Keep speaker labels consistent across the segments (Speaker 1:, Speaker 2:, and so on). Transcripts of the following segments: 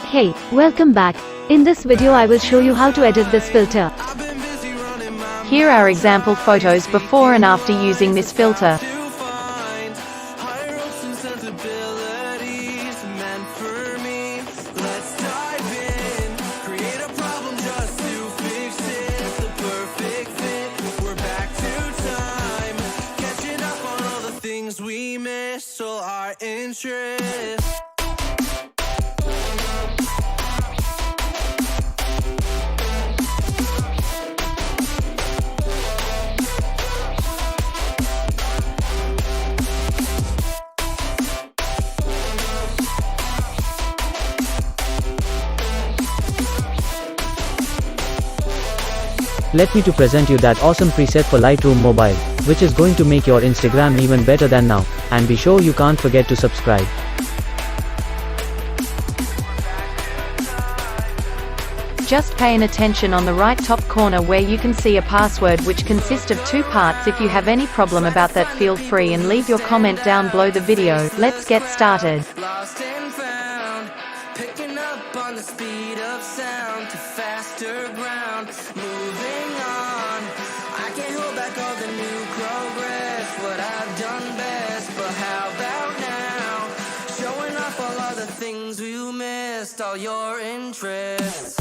Speaker 1: Hey, welcome back. In this video I will show you how to edit this filter.
Speaker 2: Here are example photos before and after using this filter.
Speaker 3: We miss so our interest.
Speaker 4: Let me to present you that awesome preset for Lightroom mobile, which is going to make your Instagram even better than now, and be sure you can't forget to subscribe.
Speaker 2: Just paying attention on the right top corner where you can see a password which consists of 2 parts. If you have any problem about that, feel free and leave your comment down below the video. Let's get started.
Speaker 3: Lost and found, picking up on the speed of sound to faster ground, moving on. I can't hold back all the new progress, what I've done best, but how about now? Showing off all of the things you missed, all your interests.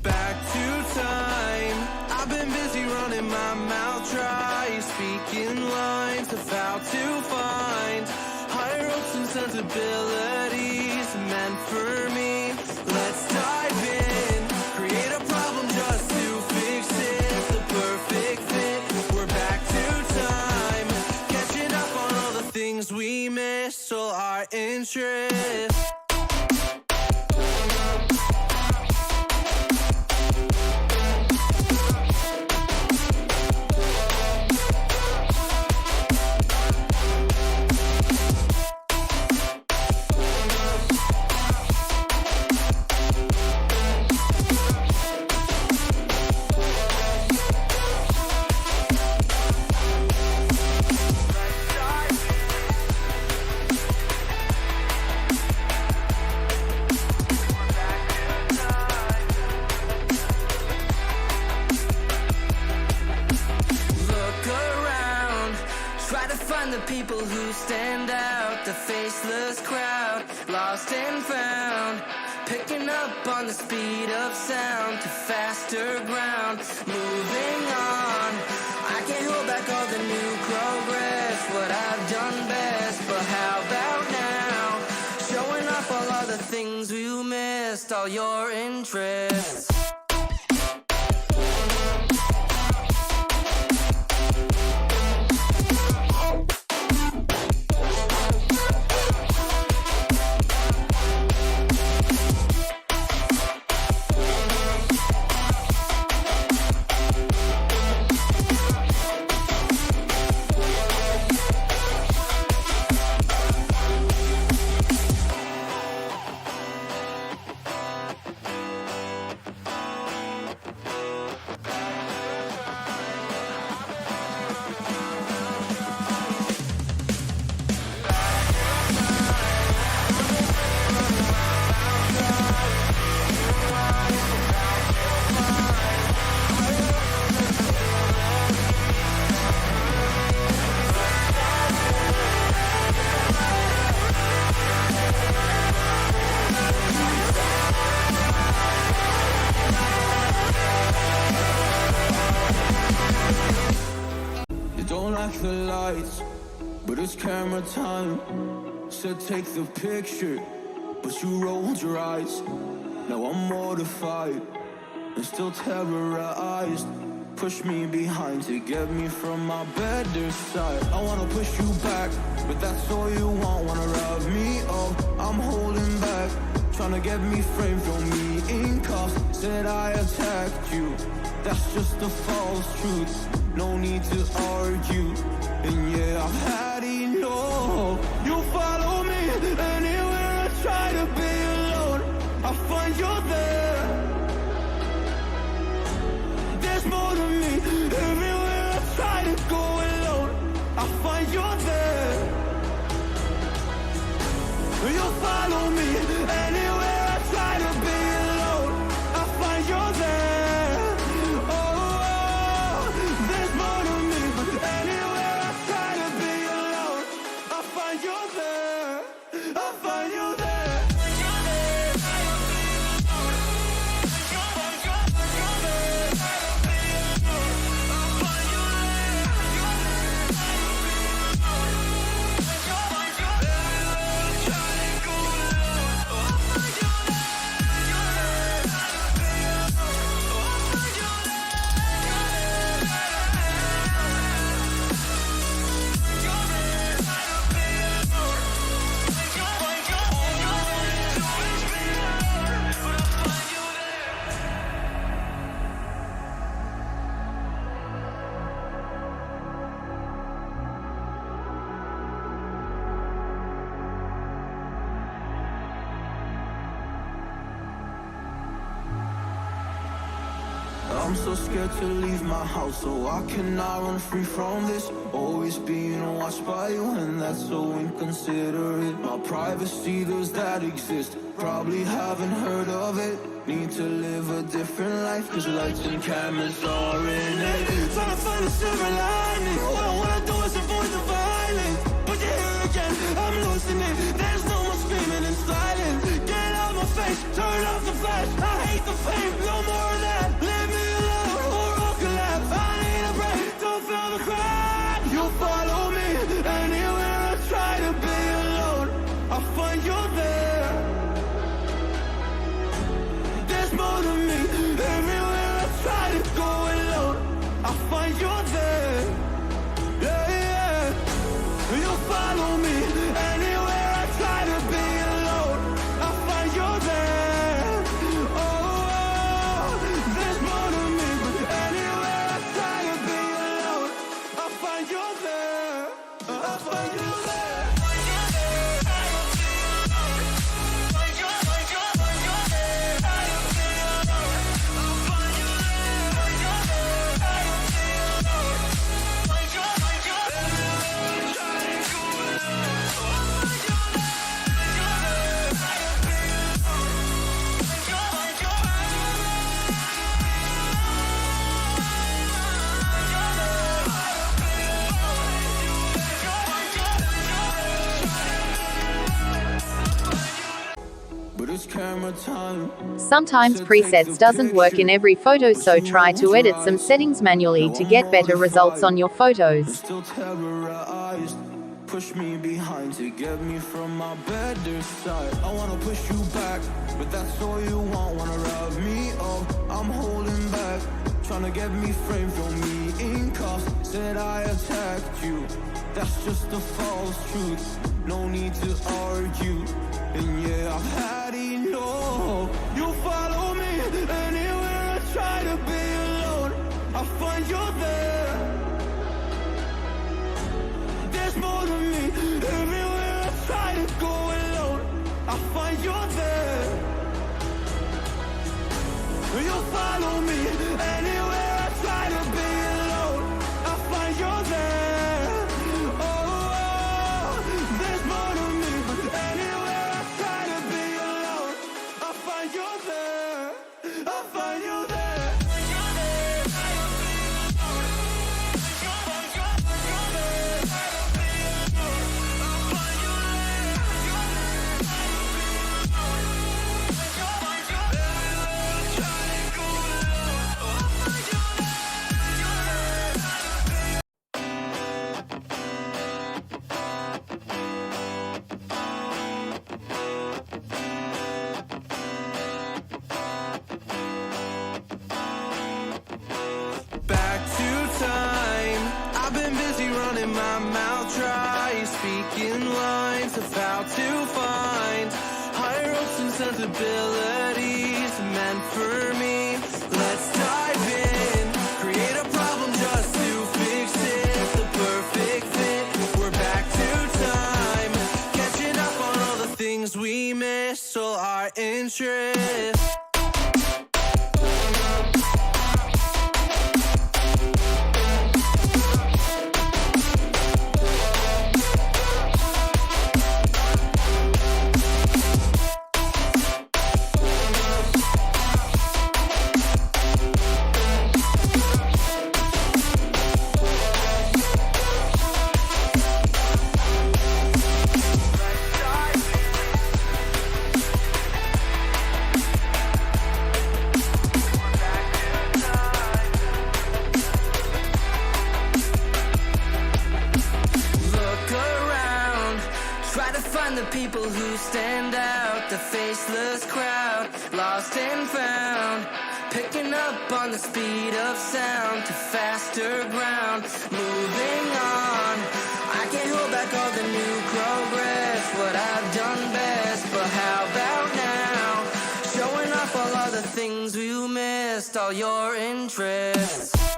Speaker 3: Back to time, I've been busy running my mouth dry, speaking lines of how to find higher hopes and sensibilities meant for me. Let's dive in, create a problem just to fix it, the perfect fit. We're back to time, catching up on all the things we missed, so our interest. Find the people who stand out, the faceless crowd, lost and found, picking up on the speed of sound to faster ground, moving on. I can't hold back all the new progress, what I've done best, but how about now? Showing off all of the things you missed, all your interests. lights, but it's camera time. Said take the picture, but you rolled your eyes. Now I'm mortified and still terrorized. Push me behind to get me from my better side. I wanna push you back, but that's all you want. Wanna rub me up, I'm holding back. Tryna get me framed, throw me in cuffs. Said I attacked you, that's just a false truth. No need to argue, and yeah, I've had enough. You follow me anywhere I try to be alone. I find you're there. There's more to me. Everywhere I try to go alone, I find you're there. You follow me anywhere I try to be alone, I find you're there. Oh, there's more to me. Anywhere I try to be alone, I find you're there. I find you there. I'm so scared to leave my house, so I cannot run free from this. Always being watched by you, and that's so inconsiderate. My privacy, does that exist? Probably haven't heard of it. Need to live a different life, cause lights and cameras are in it. Trying to find a silver lining. All I wanna do is avoid the violence, but you're here again, I'm losing it. There's no more screaming in silence. Get out my face, turn off the flash. I hate the fame, no more of that. Leave me alone or I'll collapse. I need a break, don't feel the crack. You follow me anywhere I try to be alone, I find you're there. There's more to me. Everywhere I try to go alone, I find you're there. Yeah, yeah. You follow me anywhere I try to be alone, I find you're there. Oh, there's more to me. Anywhere I try to be alone, I find you're there. I find you there. But it's camera time.
Speaker 2: Sometimes presets doesn't work in every photo, so try to edit some settings manually to get better results on your photos.
Speaker 3: Still terrorized. Push me behind to get me from my better side. I wanna push you back, but that's all you want. Wanna rub me up, I'm holding back. Tryna get me framed, throw me in cuffs. Said I attacked you, that's just a false truth. No need to argue, and yeah, I've had enough. You follow me anywhere I try to be alone, I find you're there. There's more to me. Everywhere I try to go alone, I find you're there. You follow me anywhere I try to be alone, I find you're there. Oh, there's more to me. Anywhere I try to be alone, I find you're there. I find you there. possibilities meant for me. Let's dive in, create a problem just to fix it. The perfect fit, we're back to time, catching up on all the things we missed, all our interests. Try to find the people who stand out, the faceless crowd, lost and found, picking up on the speed of sound to faster ground, moving on. I can't hold back all the new progress, what I've done best, but how about now, showing off all of the things we missed, all your interests.